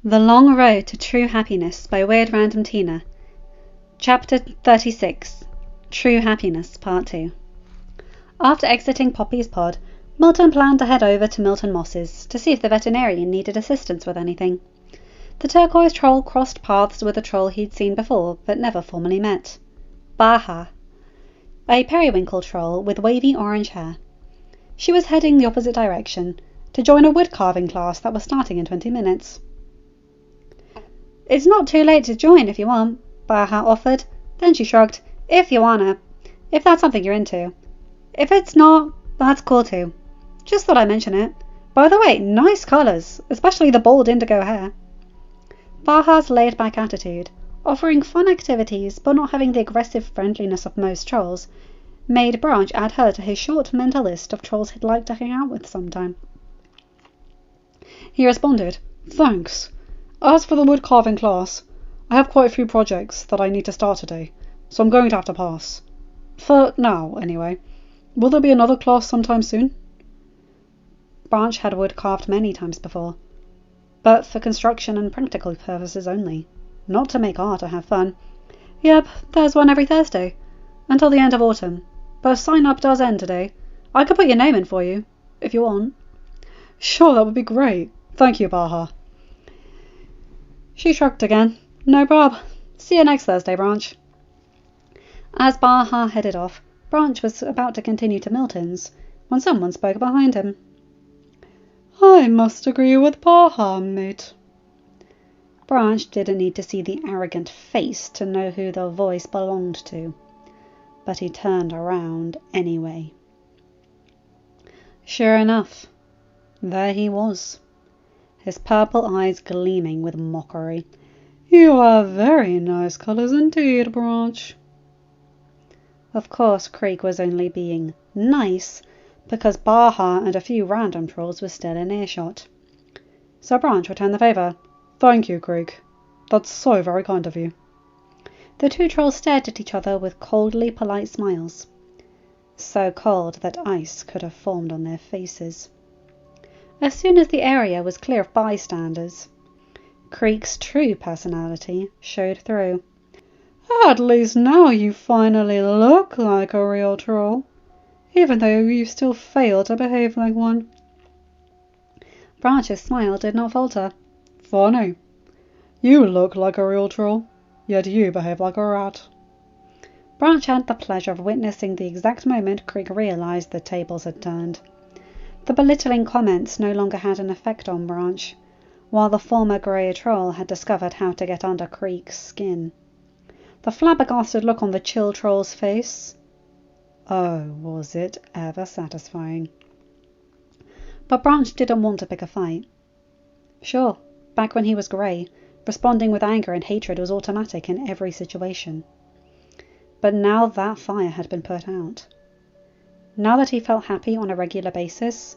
The Long Road to True Happiness by WierdRandomTina. Chapter 36. True Happiness, Part 2. After exiting Poppy's pod, Milton planned to head over to Milton Moss's to see if the veterinarian needed assistance with anything. The turquoise troll crossed paths with a troll he'd seen before but never formally met. Baja, a periwinkle troll with wavy orange hair. She was heading the opposite direction to join a wood-carving class that was starting in 20 minutes. "It's not too late to join if you want," Baja offered. Then she shrugged. "If you wanna. If that's something you're into. If it's not, that's cool too. Just thought I'd mention it. By the way, nice colours, especially the bold indigo hair." Baja's laid-back attitude, offering fun activities but not having the aggressive friendliness of most trolls, made Branch add her to his short mental list of trolls he'd like to hang out with sometime. He responded, "Thanks. As for the wood-carving class, I have quite a few projects that I need to start today, so I'm going to have to pass. For now, anyway. Will there be another class sometime soon?" Branch had wood carved many times before, but for construction and practical purposes only, not to make art or have fun. "Yep, there's one every Thursday, until the end of autumn, but sign-up does end today. I could put your name in for you, if you want." "Sure, that would be great. Thank you, Baja." She shrugged again. "No prob. See you next Thursday, Branch." As Baja headed off, Branch was about to continue to Milton's when someone spoke behind him. "I must agree with Baja, mate." Branch didn't need to see the arrogant face to know who the voice belonged to, but he turned around anyway. Sure enough, there he was, his purple eyes gleaming with mockery. "You have very nice colours indeed, Branch." Of course, Creek was only being nice because Baja and a few random trolls were still in earshot. So Branch returned the favour. "Thank you, Creek. That's so very kind of you." The two trolls stared at each other with coldly polite smiles, so cold that ice could have formed on their faces. As soon as the area was clear of bystanders, Creek's true personality showed through. "At least now you finally look like a real troll, even though you still fail to behave like one." Branch's smile did not falter. "Funny. You look like a real troll, yet you behave like a rat." Branch had the pleasure of witnessing the exact moment Creek realised the tables had turned. The belittling comments no longer had an effect on Branch, while the former grey troll had discovered how to get under Creek's skin. The flabbergasted look on the chill troll's face. Oh, was it ever satisfying. But Branch didn't want to pick a fight. Sure, back when he was grey, responding with anger and hatred was automatic in every situation. But now that fire had been put out. Now that he felt happy on a regular basis,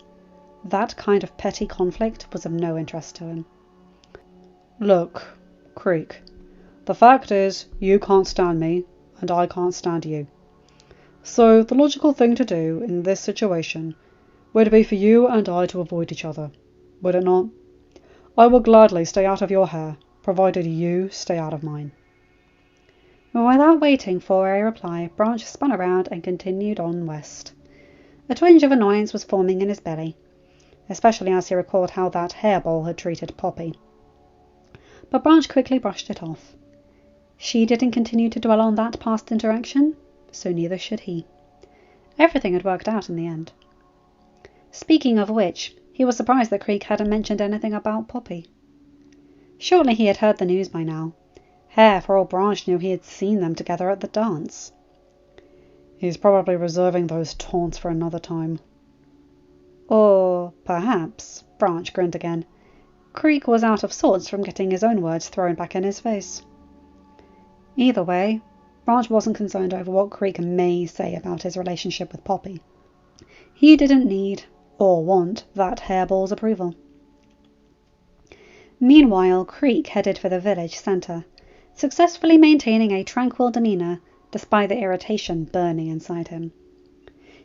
that kind of petty conflict was of no interest to him. "Look, Creek, the fact is you can't stand me and I can't stand you. So the logical thing to do in this situation would be for you and I to avoid each other, would it not? I will gladly stay out of your hair, provided you stay out of mine." Without waiting for a reply, Branch spun around and continued on west. A twinge of annoyance was forming in his belly, especially as he recalled how that hairball had treated Poppy. But Branch quickly brushed it off. She didn't continue to dwell on that past interaction, so neither should he. Everything had worked out in the end. Speaking of which, he was surprised that Creek hadn't mentioned anything about Poppy. Surely he had heard the news by now. Hare, for all Branch knew, he had seen them together at the dance. "He's probably reserving those taunts for another time." Or perhaps, Branch grinned again, Creek was out of sorts from getting his own words thrown back in his face. Either way, Branch wasn't concerned over what Creek may say about his relationship with Poppy. He didn't need or want that hairball's approval. Meanwhile, Creek headed for the village centre, successfully maintaining a tranquil demeanour despite the irritation burning inside him.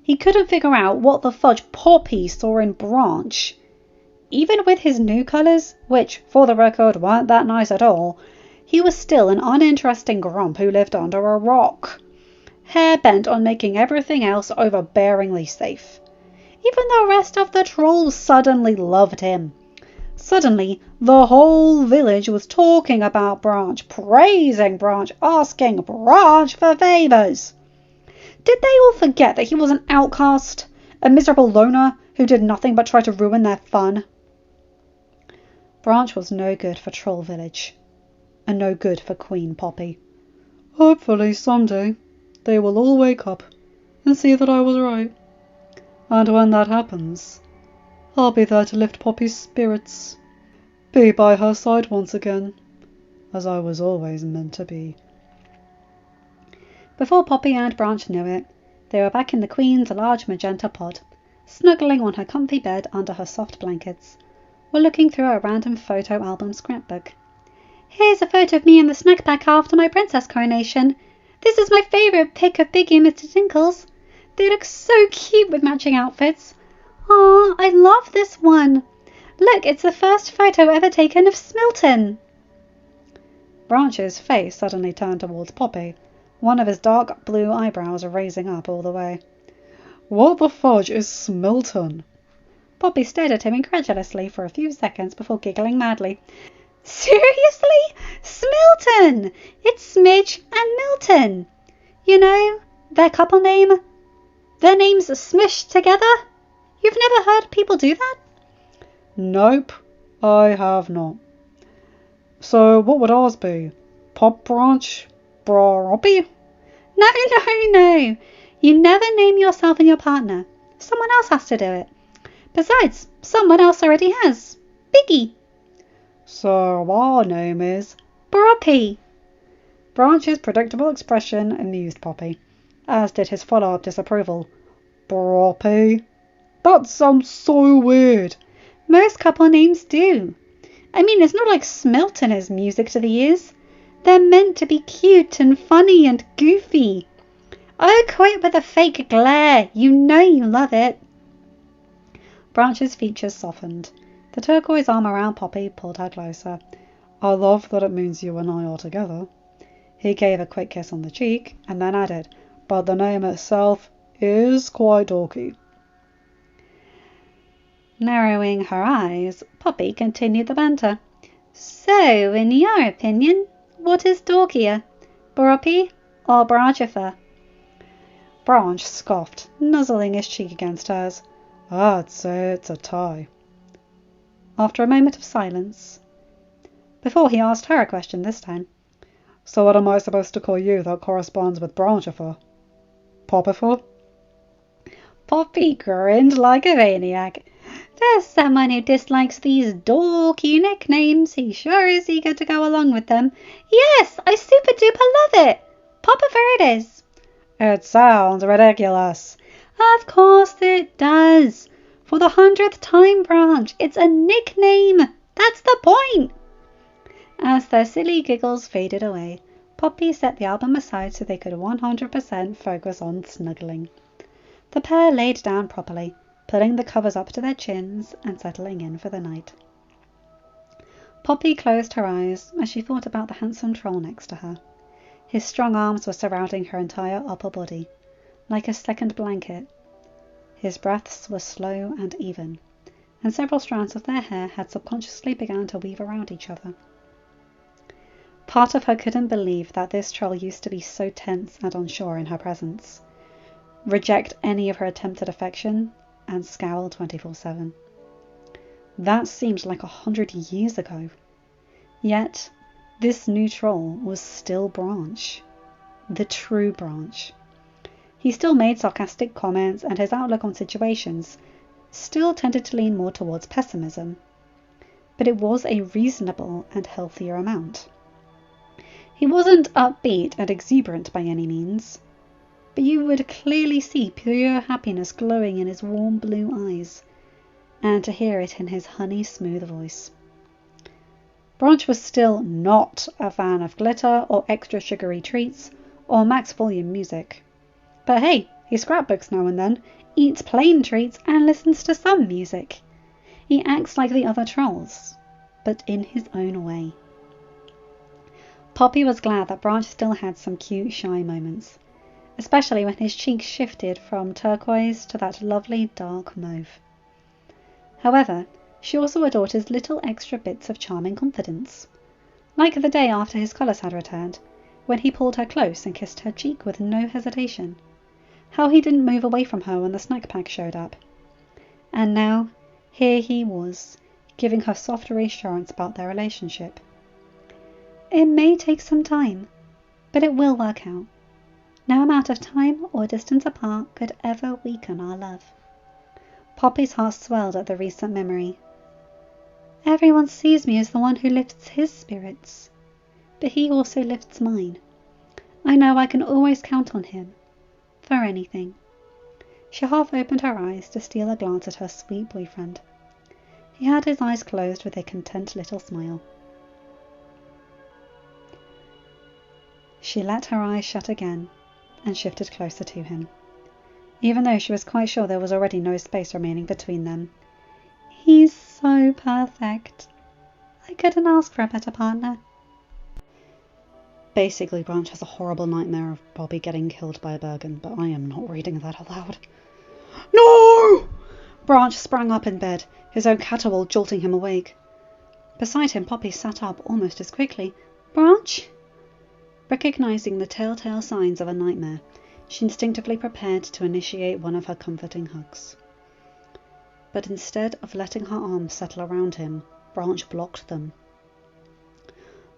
He couldn't figure out what the fudge Poppy saw in Branch. even with his new colours, which, for the record, weren't that nice at all, he was still an uninteresting grump who lived under a rock, hair-bent on making everything else overbearingly safe. Even the rest of the trolls suddenly loved him. Suddenly, the whole village was talking about Branch, praising Branch, asking Branch for favours. Did they all forget that he was an outcast, a miserable loner who did nothing but try to ruin their fun? Branch was no good for Troll Village, and no good for Queen Poppy. Hopefully someday they will all wake up and see that I was right. And when that happens, I'll be there to lift Poppy's spirits, be by her side once again, as I was always meant to be. Before Poppy and Branch knew it, they were back in the Queen's large magenta pod, snuggling on her comfy bed under her soft blankets, or looking through a random photo album scrapbook. Here's a photo of me in the snack pack after my princess coronation. This is my favourite pic of Biggie and Mr. Tinkles. They look so cute with matching outfits. Aw, I love this one. Look, it's the first photo ever taken of Smilton. Branch's face suddenly turned towards Poppy, one of his dark blue eyebrows raising up all the way. What the fudge is Smilton? Poppy stared at him incredulously for a few seconds before giggling madly. Seriously? Smilton! It's Smidge and Milton. You know, their couple name. Their names smushed together? You've never heard people do that? Nope, I have not. So what would ours be? Pop Branch? Broppy? No. You never name yourself and your partner. Someone else has to do it. Besides, someone else already has. Biggie. So our name is Broppy. Branch's predictable expression amused Poppy, as did his follow-up disapproval. Broppy? That sounds so weird. Most couple names do. I mean, it's not like Smilton is music to the ears. They're meant to be cute and funny and goofy. Oh, quit with the fake glare. You know you love it. Branch's features softened. The turquoise arm around Poppy pulled her closer. I love that it means you and I are together. He gave a quick kiss on the cheek and then added, but the name itself is quite dorky. Narrowing her eyes, Poppy continued the banter. So, in your opinion, what is dorkier, Broppy or Branchifer? Branch scoffed, nuzzling his cheek against hers. I'd say it's a tie. After a moment of silence, before he asked her a question this time. So what am I supposed to call you that corresponds with Branchifer? Poppifer? Poppy grinned like a maniac. There's someone who dislikes these dorky nicknames. He sure is eager to go along with them. Yes, I super duper love it. Poppifer it is. It sounds ridiculous. Of course it does. For the 100th time, Branch, it's a nickname. That's the point. As their silly giggles faded away, Poppy set the album aside so they could 100% focus on snuggling. The pair laid down properly, pulling the covers up to their chins and settling in for the night. Poppy closed her eyes as she thought about the handsome troll next to her. His strong arms were surrounding her entire upper body, like a second blanket. His breaths were slow and even, and several strands of their hair had subconsciously begun to weave around each other. Part of her couldn't believe that this troll used to be so tense and unsure in her presence, reject any of her attempted affection, and scowl 24/7. That seemed like 100 years ago. Yet, this new troll was still Branch. The true Branch. He still made sarcastic comments, and his outlook on situations still tended to lean more towards pessimism. But it was a reasonable and healthier amount. He wasn't upbeat and exuberant by any means, but you would clearly see pure happiness glowing in his warm blue eyes, and to hear it in his honey-smooth voice. Branch was still not a fan of glitter or extra sugary treats or max volume music. But hey, he scrapbooks now and then, eats plain treats and listens to some music. He acts like the other trolls, but in his own way. Poppy was glad that Branch still had some cute, shy moments, especially when his cheeks shifted from turquoise to that lovely dark mauve. However, she also adored his little extra bits of charming confidence, like the day after his colours had returned, when he pulled her close and kissed her cheek with no hesitation. How he didn't move away from her when the snack pack showed up. And now, here he was, giving her soft reassurance about their relationship. It may take some time, but it will work out. No amount of time or distance apart could ever weaken our love. Poppy's heart swelled at the recent memory. Everyone sees me as the one who lifts his spirits, but he also lifts mine. I know I can always count on him, for anything. She half opened her eyes to steal a glance at her sweet boyfriend. He had his eyes closed with a content little smile. She let her eyes shut again and shifted closer to him, even though she was quite sure there was already no space remaining between them. He's so perfect. I couldn't ask for a better partner. Basically, Branch has a horrible nightmare of Bobby getting killed by a Bergen, but I am not reading that aloud. No! Branch sprang up in bed, his own caterwaul jolting him awake. Beside him, Poppy sat up almost as quickly. Branch? Recognizing the telltale signs of a nightmare, she instinctively prepared to initiate one of her comforting hugs. But instead of letting her arms settle around him, Branch blocked them.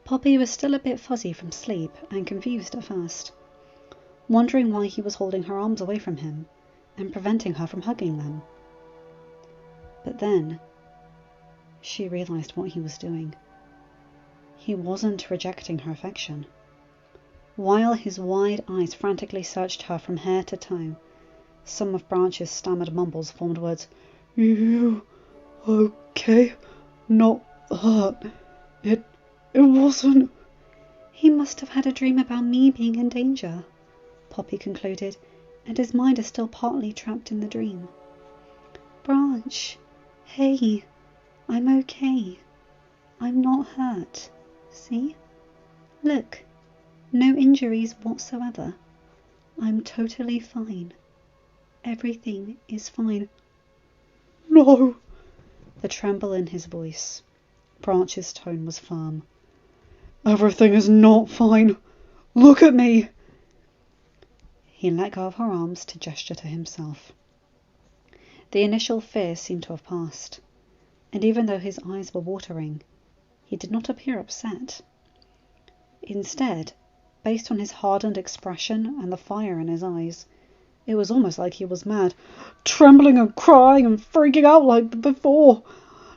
Poppy was still a bit fuzzy from sleep and confused at first, wondering why he was holding her arms away from him and preventing her from hugging them. But then she realized what he was doing. He wasn't rejecting her affection. While his wide eyes frantically searched her from hair to toe, some of Branch's stammered mumbles formed words. You okay? Not hurt. It wasn't. He must have had a dream about me being in danger, Poppy concluded, and his mind is still partly trapped in the dream. Branch, hey, I'm okay. I'm not hurt. See? Look. No injuries whatsoever. I'm totally fine. Everything is fine. No! The tremble in his voice. Branch's tone was firm. Everything is not fine. Look at me! He let go of her arms to gesture to himself. The initial fear seemed to have passed, and even though his eyes were watering, he did not appear upset. Instead, based on his hardened expression and the fire in his eyes, it was almost like he was mad, trembling and crying and freaking out like before,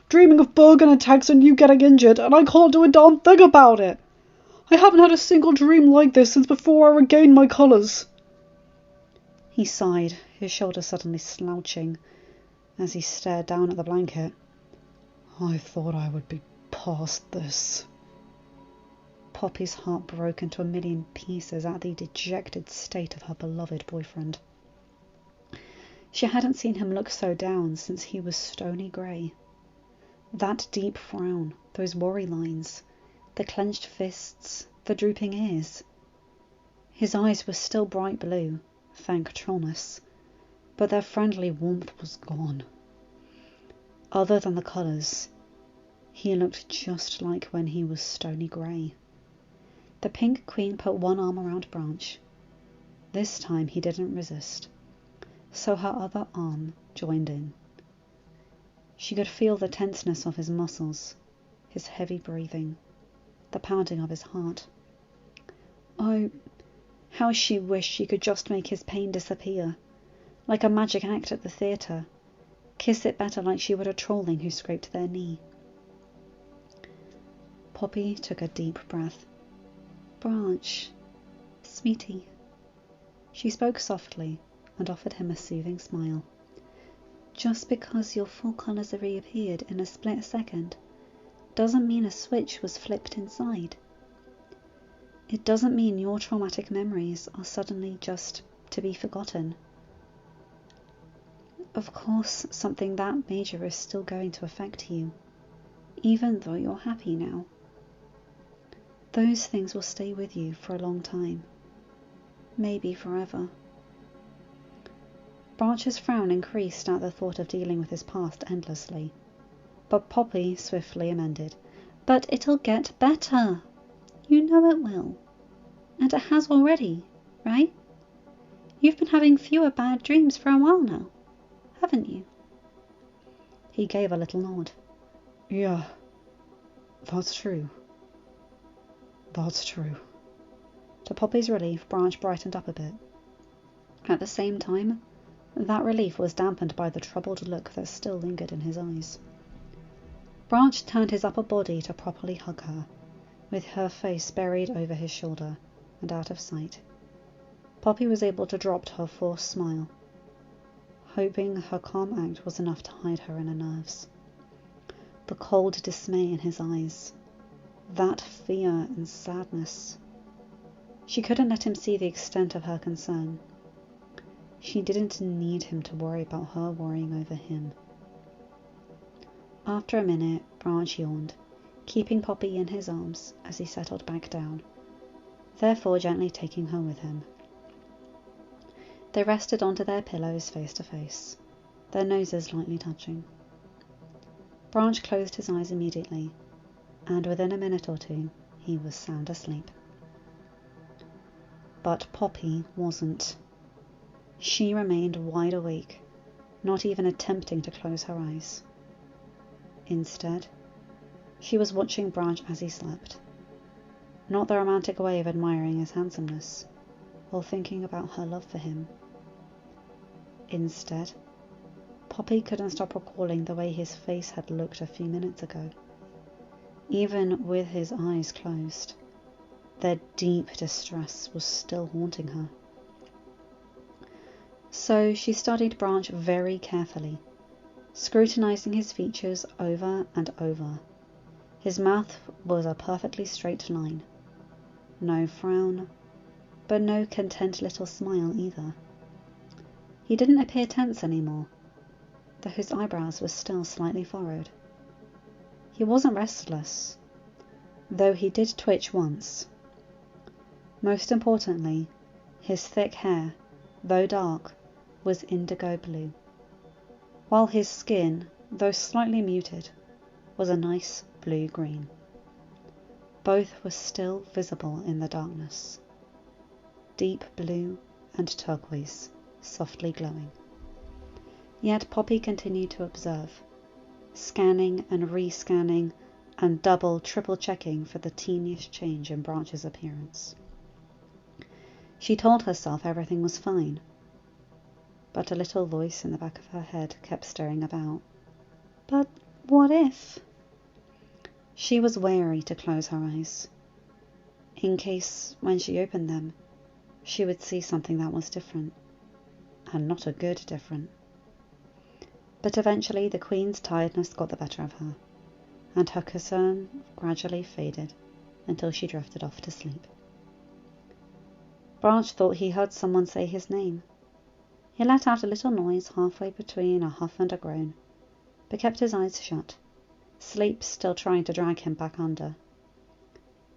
dreaming of Bergen attacks and you getting injured, and I can't do a darn thing about it. I haven't had a single dream like this since before I regained my colours. He sighed, his shoulders suddenly slouching, as he stared down at the blanket. I thought I would be past this. Poppy's heart broke into a million pieces at the dejected state of her beloved boyfriend. She hadn't seen him look so down since he was stony grey. That deep frown, those worry lines, the clenched fists, the drooping ears. His eyes were still bright blue, thank Trollness, but their friendly warmth was gone. Other than the colours, he looked just like when he was stony grey. The Pink Queen put one arm around Branch. This time he didn't resist, so her other arm joined in. She could feel the tenseness of his muscles, his heavy breathing, the pounding of his heart. Oh, how she wished she could just make his pain disappear, like a magic act at the theatre, kiss it better like she would a trolling who scraped their knee. Poppy took a deep breath. Branch, sweetie. She spoke softly and offered him a soothing smile. Just because your full colours have reappeared in a split second doesn't mean a switch was flipped inside. It doesn't mean your traumatic memories are suddenly just to be forgotten. Of course, something that major is still going to affect you, even though you're happy now. Those things will stay with you for a long time, maybe forever. Branch's frown increased at the thought of dealing with his past endlessly, but Poppy swiftly amended. But it'll get better. You know it will. And it has already, right? You've been having fewer bad dreams for a while now, haven't you? He gave a little nod. Yeah, that's true. That's true. To Poppy's relief, Branch brightened up a bit. At the same time, that relief was dampened by the troubled look that still lingered in his eyes. Branch turned his upper body to properly hug her, with her face buried over his shoulder and out of sight. Poppy was able to drop her forced smile, hoping her calm act was enough to hide her inner nerves. The cold dismay in his eyes, that fear and sadness. She couldn't let him see the extent of her concern. She didn't need him to worry about her worrying over him. After a minute, Branch yawned, keeping Poppy in his arms as he settled back down, therefore gently taking her with him. They rested onto their pillows face to face, their noses lightly touching. Branch closed his eyes immediately, and within a minute or two he was sound asleep. But Poppy wasn't. She remained wide awake, not even attempting to close her eyes. Instead, she was watching Branch as he slept, not the romantic way of admiring his handsomeness, or thinking about her love for him. Instead, Poppy couldn't stop recalling the way his face had looked a few minutes ago. Even with his eyes closed, their deep distress was still haunting her. So she studied Branch very carefully, scrutinizing his features over and over. His mouth was a perfectly straight line. No frown, but no content little smile either. He didn't appear tense anymore, though his eyebrows were still slightly furrowed. He wasn't restless, though he did twitch once. Most importantly, his thick hair, though dark, was indigo blue, while his skin, though slightly muted, was a nice blue-green. Both were still visible in the darkness, deep blue and turquoise, softly glowing. Yet Poppy continued to observe, scanning and re-scanning and triple-checking for the teeniest change in Branch's appearance. She told herself everything was fine, but a little voice in the back of her head kept stirring about. But what if? She was wary to close her eyes, in case, when she opened them, she would see something that was different, and not a good different. But eventually the Queen's tiredness got the better of her, and her concern gradually faded until she drifted off to sleep. Branch thought he heard someone say his name. He let out a little noise halfway between a huff and a groan, but kept his eyes shut, sleep still trying to drag him back under.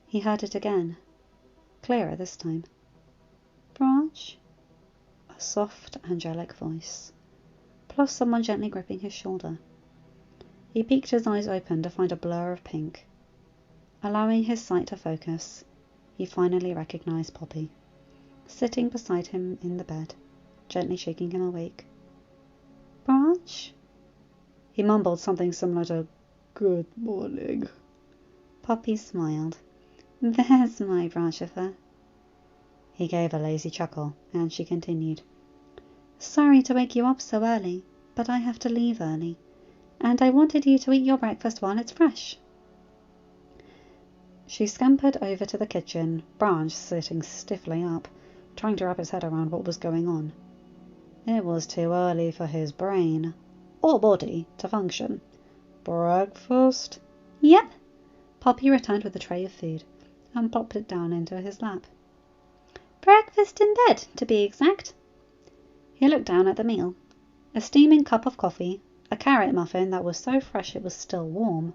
He heard it again, clearer this time. Branch? A soft, angelic voice, plus someone gently gripping his shoulder. He peeked his eyes open to find a blur of pink. Allowing his sight to focus, he finally recognized Poppy, sitting beside him in the bed, gently shaking him awake. Branch? He mumbled something similar to, "Good morning." Poppy smiled. There's my Branchifer. He gave a lazy chuckle, and she continued. Sorry to wake you up so early, but I have to leave early, and I wanted you to eat your breakfast while it's fresh. She scampered over to the kitchen, Branch sitting stiffly up, trying to wrap his head around what was going on. It was too early for his brain, or body, to function. Breakfast? Yep. Poppy returned with a tray of food, and plopped it down into his lap. Breakfast in bed, to be exact. He looked down at the meal, A steaming cup of coffee, a carrot muffin that was so fresh it was still warm,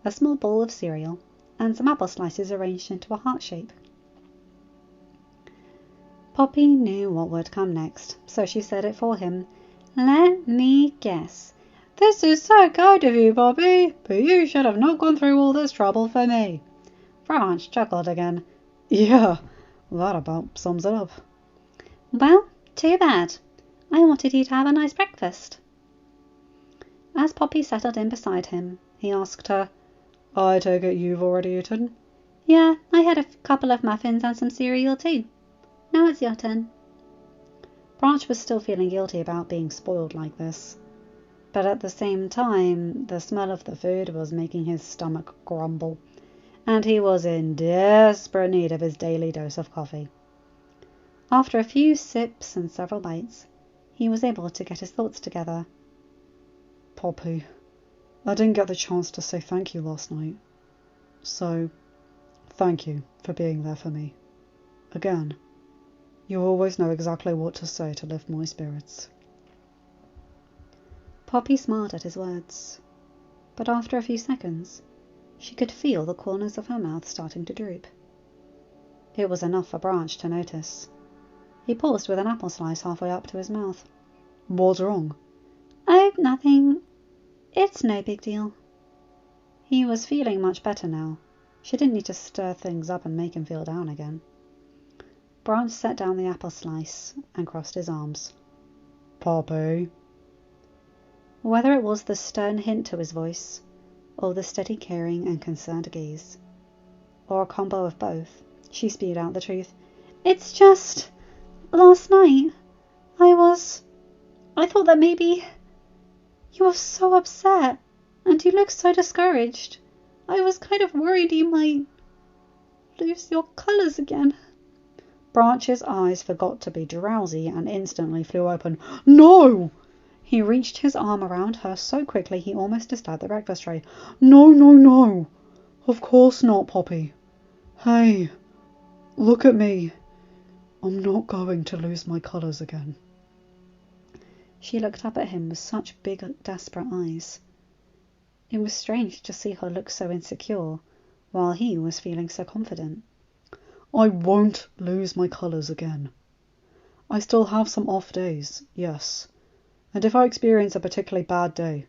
a small bowl of cereal, and some apple slices arranged into a heart shape. Poppy knew what would come next, so she said it for him. "Let me guess. This is so kind of you, Poppy, but you should have not gone through all this trouble for me." Branch chuckled again. "Yeah, that about sums it up." "Well, too bad. I wanted you to have a nice breakfast." As Poppy settled in beside him, he asked her, "I take it you've already eaten?" "Yeah, I had a couple of muffins and some cereal too. Now it's your turn." Branch was still feeling guilty about being spoiled like this, but at the same time the smell of the food was making his stomach grumble, and he was in desperate need of his daily dose of coffee. After a few sips and several bites, he was able to get his thoughts together. "Poppy, I didn't get the chance to say thank you last night, so thank you for being there for me. Again. You always know exactly what to say to lift my spirits." Poppy smiled at his words, but after a few seconds, she could feel the corners of her mouth starting to droop. It was enough for Branch to notice. He paused with an apple slice halfway up to his mouth. "What's wrong?" "Oh, nothing. It's no big deal." He was feeling much better now. She didn't need to stir things up and make him feel down again. Branch set down the apple slice and crossed his arms. "Poppy." Whether it was the stern hint to his voice, or the steady caring and concerned gaze, or a combo of both, she spewed out the truth. "It's just, last night, I thought that maybe you were so upset, and you looked so discouraged. I was kind of worried you might lose your colours again." Branch's eyes forgot to be drowsy and instantly flew open. "No!" He reached his arm around her so quickly he almost disturbed the breakfast tray. "No, no, no! Of course not, Poppy. Hey, look at me. I'm not going to lose my colours again." She looked up at him with such big, desperate eyes. It was strange to see her look so insecure, while he was feeling so confident. "I won't lose my colours again. I still have some off days, yes, and if I experience a particularly bad day,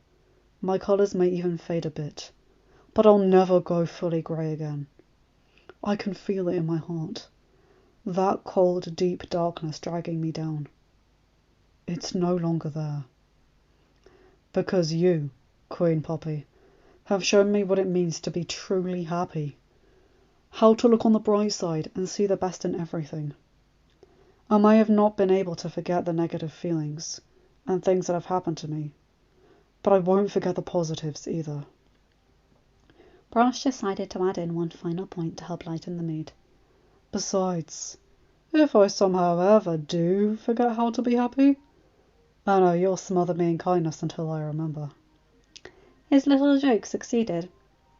my colours may even fade a bit, but I'll never go fully grey again. I can feel it in my heart, that cold, deep darkness dragging me down. It's no longer there. Because you, Queen Poppy, have shown me what it means to be truly happy. How to look on the bright side and see the best in everything. I may have not been able to forget the negative feelings and things that have happened to me, but I won't forget the positives either." Branch decided to add in one final point to help lighten the mood. "Besides, if I somehow ever do forget how to be happy, I know you'll smother me in kindness until I remember." His little joke succeeded.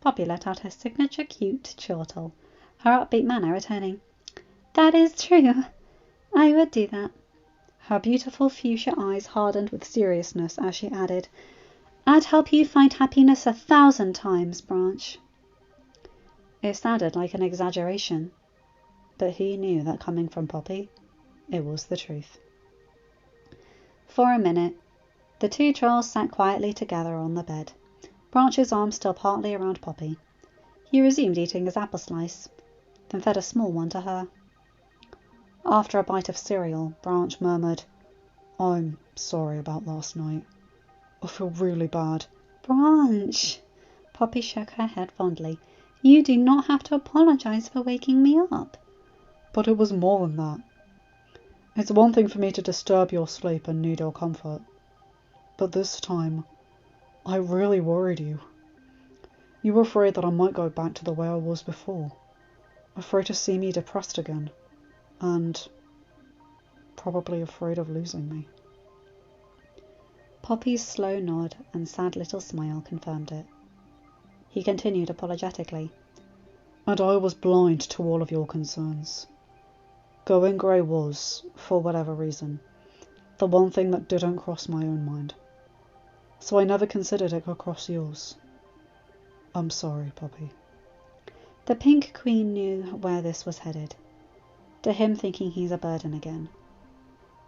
Poppy let out her signature cute chortle, her upbeat manner returning. "That is true. I would do that." Her beautiful fuchsia eyes hardened with seriousness as she added, "I'd help you find happiness 1,000 times, Branch." It sounded like an exaggeration, but he knew that coming from Poppy, it was the truth. For a minute, the two trolls sat quietly together on the bed, Branch's arm still partly around Poppy. He resumed eating his apple slice, then fed a small one to her. After a bite of cereal, Branch murmured, "I'm sorry about last night. I feel really bad." "Branch!" Poppy shook her head fondly. "You do not have to apologize for waking me up." "But it was more than that. It's one thing for me to disturb your sleep and need your comfort, but this time, I really worried you. You were afraid that I might go back to the way I was before, afraid to see me depressed again, and probably afraid of losing me." Poppy's slow nod and sad little smile confirmed it. He continued apologetically. "And I was blind to all of your concerns. Going grey was, for whatever reason, the one thing that didn't cross my own mind. So I never considered it could cross yours. I'm sorry, Poppy. The Pink Queen knew where this was headed, to him thinking he's a burden again.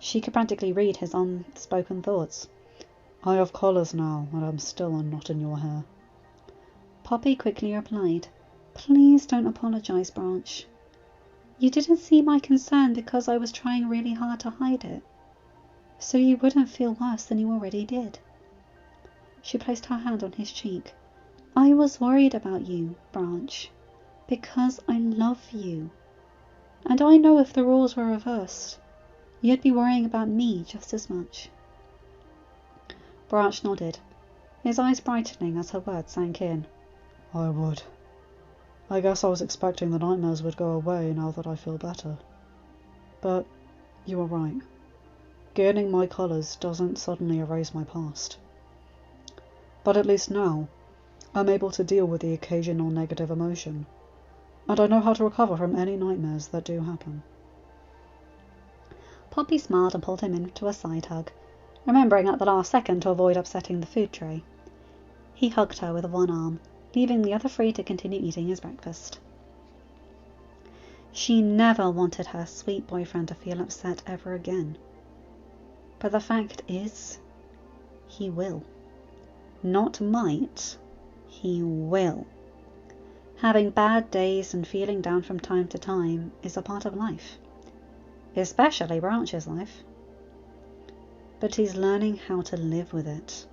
She could practically read his unspoken thoughts. I have collars now, and I'm still a knot in your hair. Poppy quickly replied, Please don't apologise, Branch. You didn't see my concern because I was trying really hard to hide it, so you wouldn't feel worse than you already did. She placed her hand on his cheek. I was worried about you, Branch, because I love you. And I know if the roles were reversed, you'd be worrying about me just as much. Branch nodded, his eyes brightening as her words sank in. I would. I guess I was expecting the nightmares would go away now that I feel better. But you were right. Gaining my colours doesn't suddenly erase my past. But at least now, I'm able to deal with the occasional negative emotion, and I know how to recover from any nightmares that do happen. Poppy smiled and pulled him into a side hug, remembering at the last second to avoid upsetting the food tray. He hugged her with one arm, leaving the other free to continue eating his breakfast. She never wanted her sweet boyfriend to feel upset ever again. But the fact is, he will. Not might, he will. Having bad days and feeling down from time to time is a part of life, especially Branch's life. But he's learning how to live with it.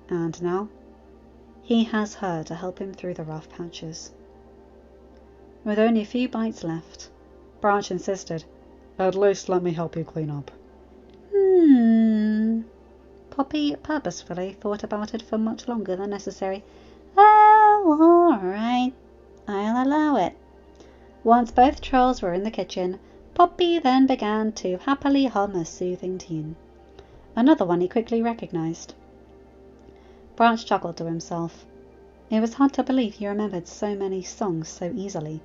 And now, he has her to help him through the rough patches. With only a few bites left, Branch insisted, At least let me help you clean up. Poppy purposefully thought about it for much longer than necessary. Oh, all right, I'll allow it. Once both trolls were in the kitchen, Poppy then began to happily hum a soothing tune. Another one he quickly recognised. Branch chuckled to himself. It was hard to believe he remembered so many songs so easily,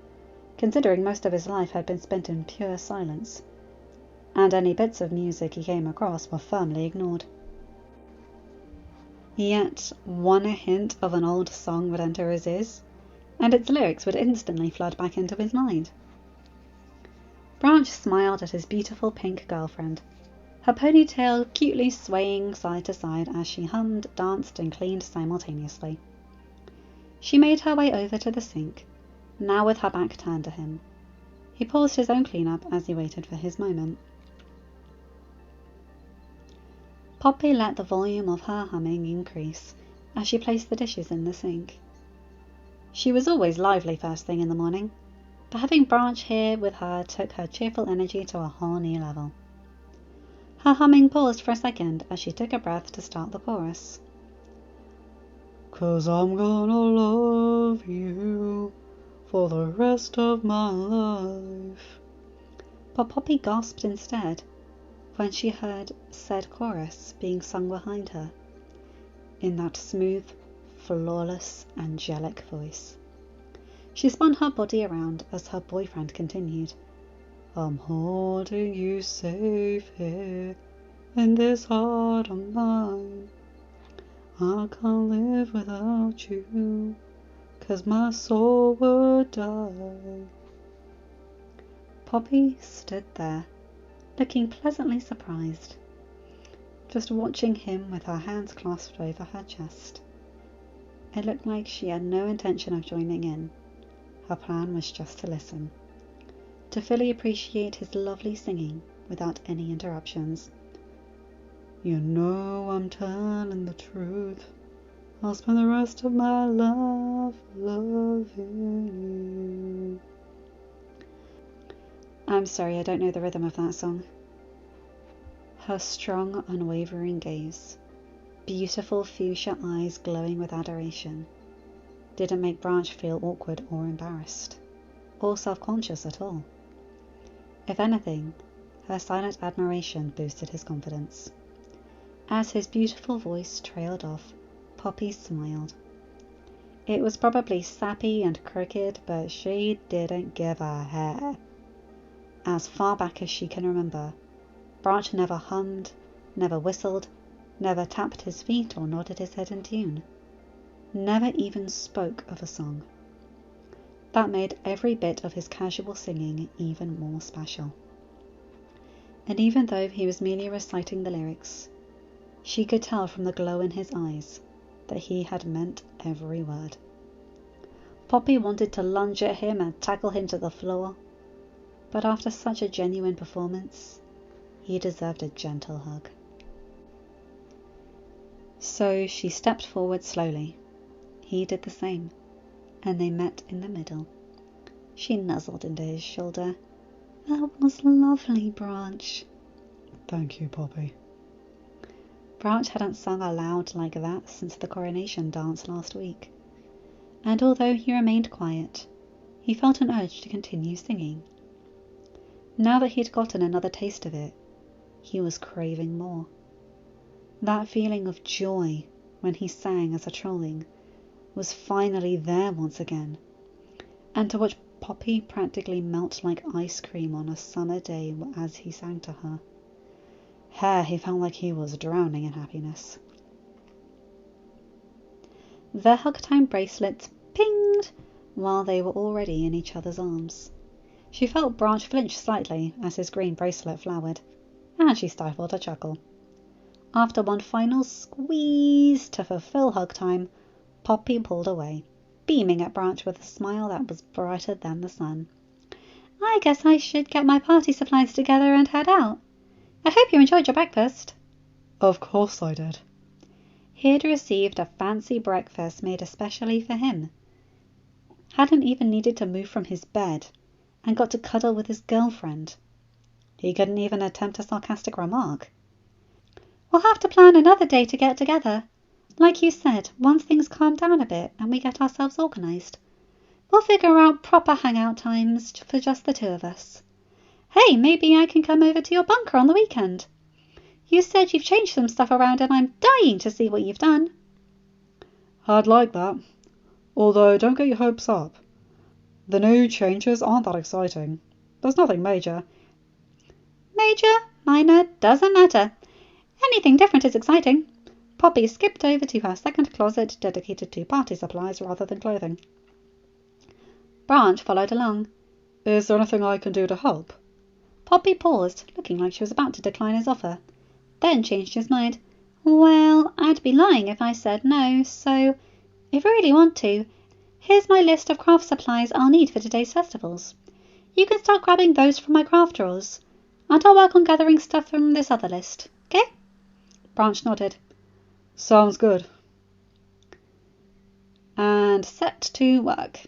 considering most of his life had been spent in pure silence, and any bits of music he came across were firmly ignored. Yet one hint of an old song would enter his ears, and its lyrics would instantly flood back into his mind. Branch smiled at his beautiful pink girlfriend, her ponytail cutely swaying side to side as she hummed, danced, and cleaned simultaneously. She made her way over to the sink, now with her back turned to him. He paused his own clean-up as he waited for his moment. Poppy let the volume of her humming increase as she placed the dishes in the sink. She was always lively first thing in the morning, but having Branch here with her took her cheerful energy to a whole new level. Her humming paused for a second as she took a breath to start the chorus. 'Cause I'm gonna love you for the rest of my life. But Poppy gasped instead when she heard said chorus being sung behind her, in that smooth, flawless, angelic voice. She spun her body around as her boyfriend continued. I'm holding you safe here in this heart of mine. I can't live without you, 'cause my soul would die. Poppy stood there, looking pleasantly surprised, just watching him with her hands clasped over her chest. It looked like she had no intention of joining in. Her plan was just to listen, to fully appreciate his lovely singing without any interruptions. You know I'm telling the truth. I'll spend the rest of my life loving you. I'm sorry, I don't know the rhythm of that song. Her strong, unwavering gaze, beautiful fuchsia eyes glowing with adoration, didn't make Branch feel awkward or embarrassed, or self-conscious at all. If anything, her silent admiration boosted his confidence. As his beautiful voice trailed off, Poppy smiled. It was probably sappy and crooked, but she didn't give a hair. As far back as she can remember, Branch never hummed, never whistled, never tapped his feet or nodded his head in tune, never even spoke of a song. That made every bit of his casual singing even more special. And even though he was merely reciting the lyrics, she could tell from the glow in his eyes that he had meant every word. Poppy wanted to lunge at him and tackle him to the floor, but after such a genuine performance, he deserved a gentle hug. So she stepped forward slowly. He did the same, and they met in the middle. She nuzzled into his shoulder. "That was lovely, Branch." "Thank you, Poppy." Branch hadn't sung aloud like that since the coronation dance last week, and although he remained quiet, he felt an urge to continue singing. Now that he'd gotten another taste of it, he was craving more. That feeling of joy when he sang as a trolling was finally there once again, and to watch Poppy practically melt like ice cream on a summer day as he sang to her, he felt like he was drowning in happiness. Their hug time bracelets pinged while they were already in each other's arms. She felt Branch flinch slightly as his green bracelet flowered, and she stifled a chuckle. After one final squeeze to fulfill hug time, Poppy pulled away, beaming at Branch with a smile that was brighter than the sun. "I guess I should get my party supplies together and head out. I hope you enjoyed your breakfast." "Of course I did." He had received a fancy breakfast made especially for him, hadn't even needed to move from his bed, and got to cuddle with his girlfriend. He couldn't even attempt a sarcastic remark. "We'll have to plan another day to get together. Like you said, once things calm down a bit and we get ourselves organised, we'll figure out proper hangout times for just the two of us. Hey, maybe I can come over to your bunker on the weekend. You said you've changed some stuff around and I'm dying to see what you've done." "I'd like that. Although don't get your hopes up. The new changes aren't that exciting. There's nothing major." "Major, minor, doesn't matter. Anything different is exciting." Poppy skipped over to her second closet dedicated to party supplies rather than clothing. Branch followed along. "Is there anything I can do to help?" Poppy paused, looking like she was about to decline his offer, then changed his mind. "Well, I'd be lying if I said no, so if you really want to, here's my list of craft supplies I'll need for today's festivals. You can start grabbing those from my craft drawers, and I'll work on gathering stuff from this other list, okay?" Branch nodded. "Sounds good." And set to work.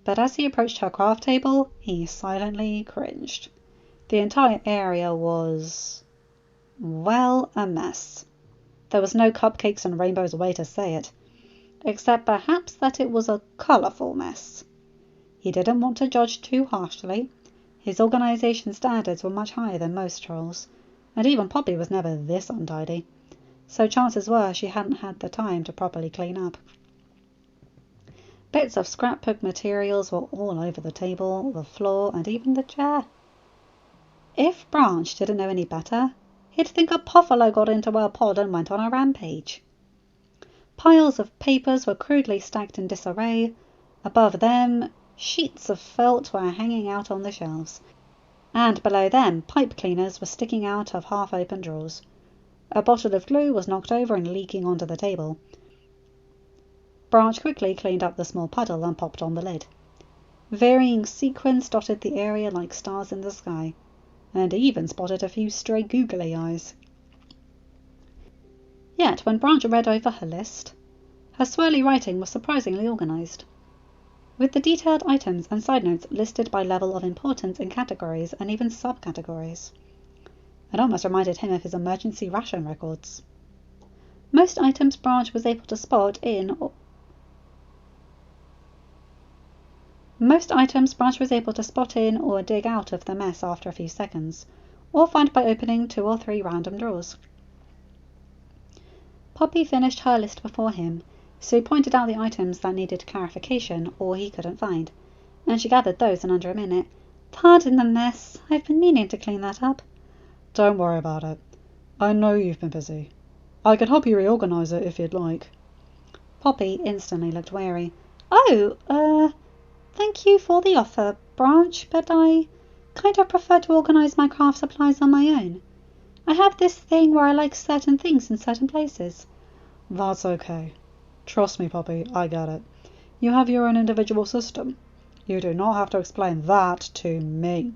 But as he approached her craft table, he silently cringed. The entire area was, well, a mess. There was no cupcakes and rainbows way to say it, except perhaps that it was a colourful mess. He didn't want to judge too harshly. His organisation standards were much higher than most trolls, and even Poppy was never this untidy, so chances were she hadn't had the time to properly clean up. Bits of scrapbook materials were all over the table, the floor, and even the chair. If Branch didn't know any better, he'd think a Puffalo got into a pod and went on a rampage. Piles of papers were crudely stacked in disarray. Above them, sheets of felt were hanging out on the shelves, and below them pipe cleaners were sticking out of half-open drawers. A bottle of glue was knocked over and leaking onto the table. Branch quickly cleaned up the small puddle and popped on the lid. Varying sequins dotted the area like stars in the sky, and he even spotted a few stray googly eyes. Yet when Branch read over her list, her swirly writing was surprisingly organised, with the detailed items and side notes listed by level of importance in categories and even subcategories. It almost reminded him of his emergency ration records. Most items Branch was able to spot in or dig out of the mess after a few seconds, or find by opening 2 or 3 random drawers. Poppy finished her list before him, so he pointed out the items that needed clarification or he couldn't find, and she gathered those in under a minute. "Pardon the mess. I've been meaning to clean that up." "Don't worry about it. I know you've been busy. I can help you reorganize it if you'd like. Poppy instantly looked wary. Oh, thank you for the offer, Branch, but I kind of prefer to organize my craft supplies on my own. I have this thing where I like certain things in certain places. That's okay. Trust me, Poppy, I get it. You have your own individual system. You do not have to explain that to me.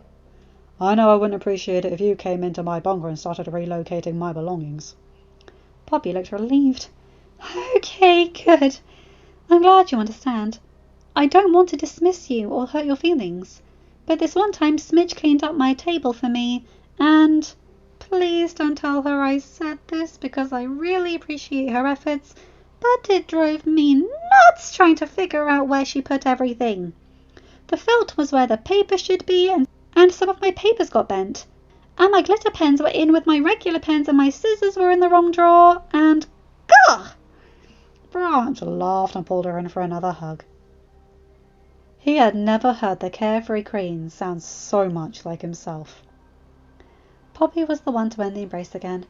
I know I wouldn't appreciate it if you came into my bunker and started relocating my belongings. Poppy looked relieved. Okay, good. I'm glad you understand. I don't want to dismiss you or hurt your feelings, but this one time Smidge cleaned up my table for me, and please don't tell her I said this because I really appreciate her efforts, but it drove me nuts trying to figure out where she put everything. The felt was where the paper should be, and some of my papers got bent. And my glitter pens were in with my regular pens, and my scissors were in the wrong drawer, and gah! Branch laughed and pulled her in for another hug. He had never heard the carefree crane sound so much like himself. Poppy was the one to end the embrace again.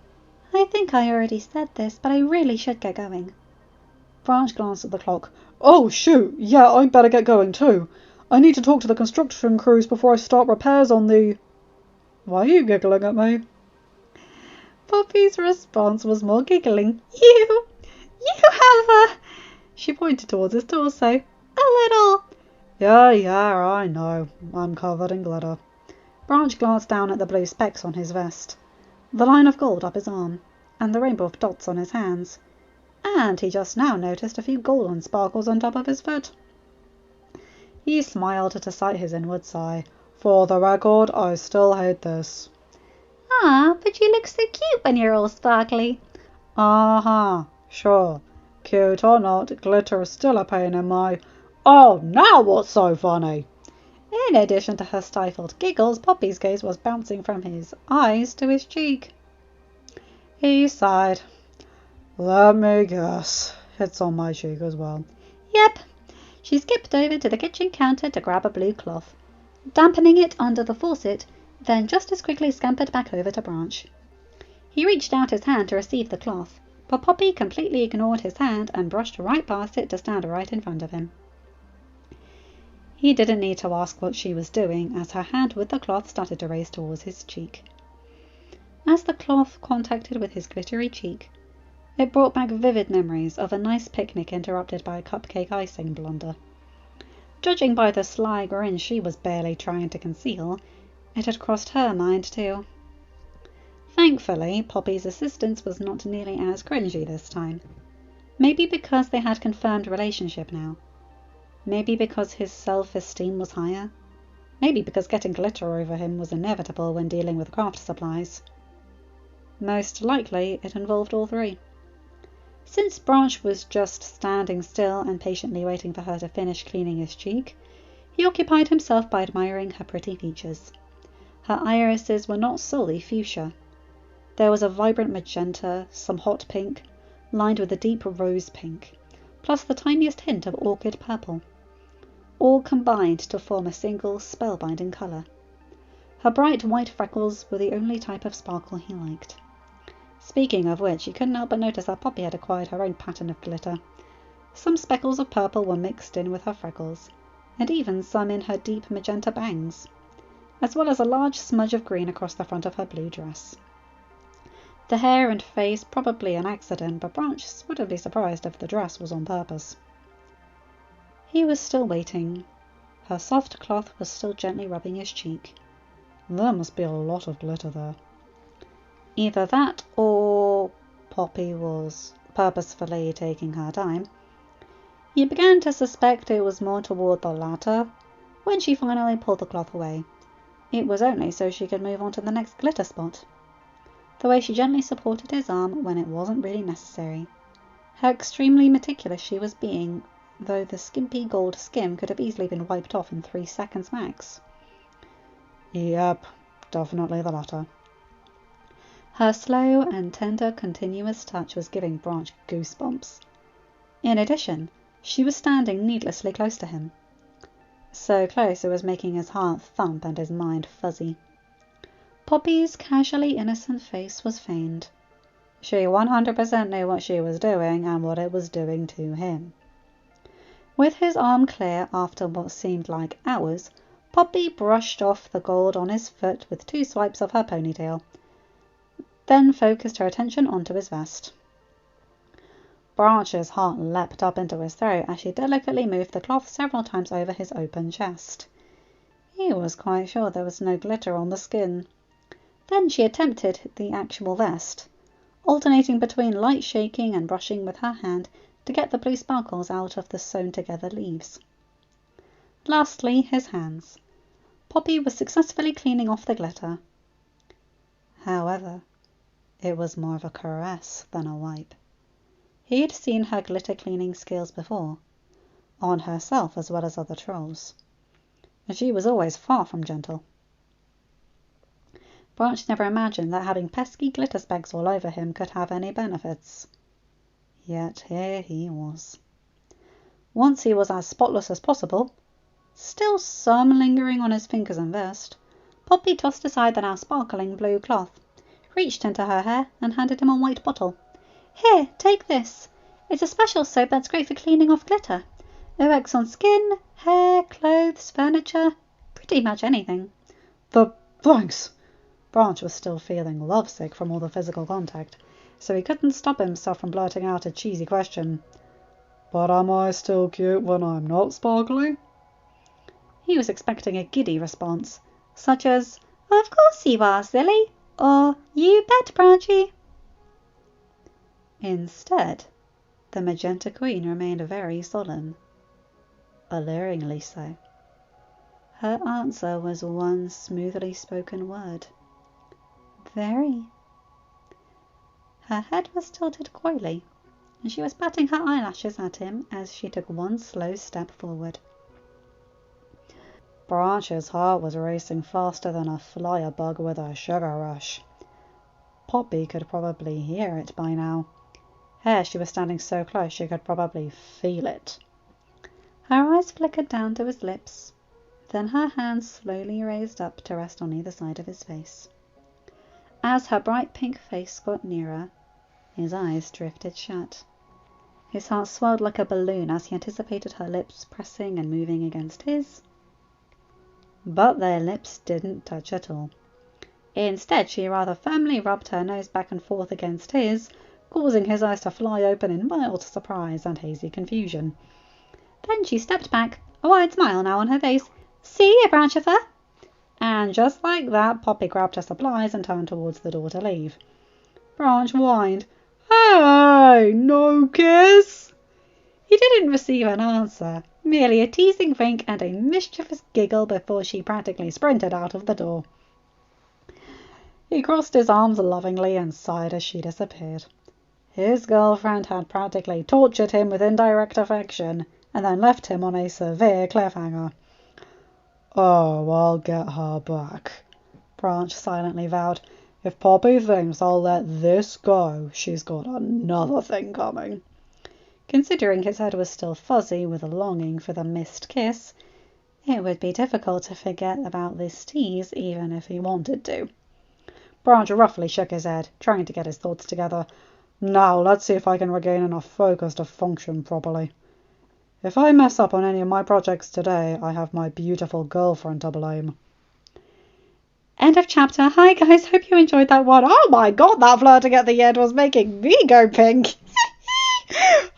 I think I already said this, but I really should get going. Branch glanced at the clock. Oh, shoot! Yeah, I'd better get going too. I need to talk to the construction crews before I start repairs on the... Why are you giggling at me? Poppy's response was more giggling. You have a... She pointed towards his torso. A little... Yeah, I know. I'm covered in glitter. Branch glanced down at the blue specks on his vest, the line of gold up his arm, and the rainbow of dots on his hands. And he just now noticed a few golden sparkles on top of his foot. He smiled to cite his inward sigh. For the record, I still hate this. Ah, but you look so cute when you're all sparkly. Uh-huh, sure. Cute or not, glitter is still a pain in my... Oh, now what's so funny? In addition to her stifled giggles, Poppy's gaze was bouncing from his eyes to his cheek. He sighed. Let me guess. It's on my cheek as well. Yep. She skipped over to the kitchen counter to grab a blue cloth, dampening it under the faucet, then just as quickly scampered back over to Branch. He reached out his hand to receive the cloth, but Poppy completely ignored his hand and brushed right past it to stand right in front of him. He didn't need to ask what she was doing, as her hand with the cloth started to race towards his cheek. As the cloth contacted with his glittery cheek, it brought back vivid memories of a nice picnic interrupted by a cupcake icing blunder. Judging by the sly grin she was barely trying to conceal, it had crossed her mind too. Thankfully, Poppy's assistance was not nearly as cringy this time. Maybe because they had confirmed relationship now. Maybe because his self-esteem was higher. Maybe because getting glitter over him was inevitable when dealing with craft supplies. Most likely it involved all three. Since Branch was just standing still and patiently waiting for her to finish cleaning his cheek, he occupied himself by admiring her pretty features. Her irises were not solely fuchsia. There was a vibrant magenta, some hot pink, lined with a deep rose pink, plus the tiniest hint of orchid purple, all combined to form a single spellbinding colour. Her bright white freckles were the only type of sparkle he liked. Speaking of which, he couldn't help but notice that Poppy had acquired her own pattern of glitter. Some speckles of purple were mixed in with her freckles, and even some in her deep magenta bangs, as well as a large smudge of green across the front of her blue dress. The hair and face probably an accident, but Branch wouldn't be surprised if the dress was on purpose. He was still waiting. Her soft cloth was still gently rubbing his cheek. There must be a lot of glitter there. Either that, or Poppy was purposefully taking her time. He began to suspect it was more toward the latter when she finally pulled the cloth away. It was only so she could move on to the next glitter spot. The way she gently supported his arm when it wasn't really necessary. How extremely meticulous she was being, though the skimpy gold skim could have easily been wiped off in 3 seconds max. Yep, definitely the latter. Her slow and tender continuous touch was giving Branch goosebumps. In addition, she was standing needlessly close to him. So close it was making his heart thump and his mind fuzzy. Poppy's casually innocent face was feigned, She 100% knew what she was doing and what it was doing to him. With his arm clear after what seemed like hours, Poppy brushed off the gold on his foot with 2 swipes of her ponytail, then focused her attention onto his vest. Branch's heart leapt up into his throat as she delicately moved the cloth several times over his open chest. He was quite sure there was no glitter on the skin. Then she attempted the actual vest, alternating between light shaking and brushing with her hand to get the blue sparkles out of the sewn-together leaves. Lastly, his hands. Poppy was successfully cleaning off the glitter. However, it was more of a caress than a wipe. He had seen her glitter-cleaning skills before, on herself as well as other trolls, and she was always far from gentle. Branch never imagined that having pesky glitter specks all over him could have any benefits. Yet here he was. Once he was as spotless as possible, still some lingering on his fingers and vest, Poppy tossed aside the now sparkling blue cloth, reached into her hair and handed him a white bottle. "Here, take this. It's a special soap that's great for cleaning off glitter. It works on skin, hair, clothes, furniture, pretty much anything." Thanks. Branch was still feeling lovesick from all the physical contact, so he couldn't stop himself from blurting out a cheesy question. But am I still cute when I'm not sparkly? He was expecting a giddy response, such as, "Of course you are, silly," or "You bet, Branchy." Instead, the Magenta Queen remained very solemn, alluringly so. Her answer was one smoothly spoken word. "Very." Her head was tilted coyly, and she was patting her eyelashes at him as she took one slow step forward. Branch's heart was racing faster than a flyer-bug with a sugar rush. Poppy could probably hear it by now. Hell, she was standing so close she could probably feel it. Her eyes flickered down to his lips, then her hands slowly raised up to rest on either side of his face. As her bright pink face got nearer, his eyes drifted shut. His heart swelled like a balloon as he anticipated her lips pressing and moving against his. But their lips didn't touch at all. Instead, she rather firmly rubbed her nose back and forth against his, causing his eyes to fly open in mild surprise and hazy confusion. Then she stepped back, a wide smile now on her face. "See, a branch of her!" And just like that, Poppy grabbed her supplies and turned towards the door to leave. Branch whined, "Hey, no kiss!" He didn't receive an answer, merely a teasing wink and a mischievous giggle before she practically sprinted out of the door. He crossed his arms lovingly and sighed as she disappeared. His girlfriend had practically tortured him with indirect affection and then left him on a severe cliffhanger. "Oh, I'll get her back," Branch silently vowed. "If Poppy thinks I'll let this go, she's got another thing coming." Considering his head was still fuzzy with a longing for the missed kiss, it would be difficult to forget about this tease even if he wanted to. Branch roughly shook his head, trying to get his thoughts together. "Now, let's see if I can regain enough focus to function properly. If I mess up on any of my projects today, I have my beautiful girlfriend to blame." End of chapter. Hi guys, hope you enjoyed that one. Oh my god, that flirting at the end was making me go pink.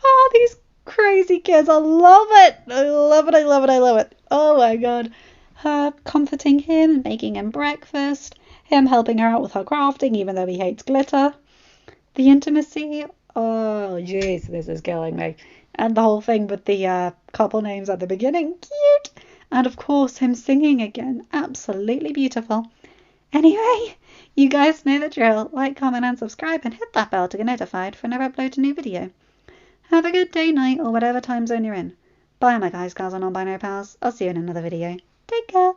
Oh, these crazy kids, I love it. I love it, I love it, I love it. Oh my god. Her comforting him and making him breakfast. Him helping her out with her crafting even though he hates glitter. The intimacy, oh jeez, this is killing me. And the whole thing with the couple names at the beginning, cute. And of course him singing again, absolutely beautiful. Anyway, you guys know the drill. Like, comment and subscribe and hit that bell to get notified whenever I upload a new video. Have a good day, night or whatever time zone you're in. Bye my guys, gals and non-binary pals. I'll see you in another video. Take care.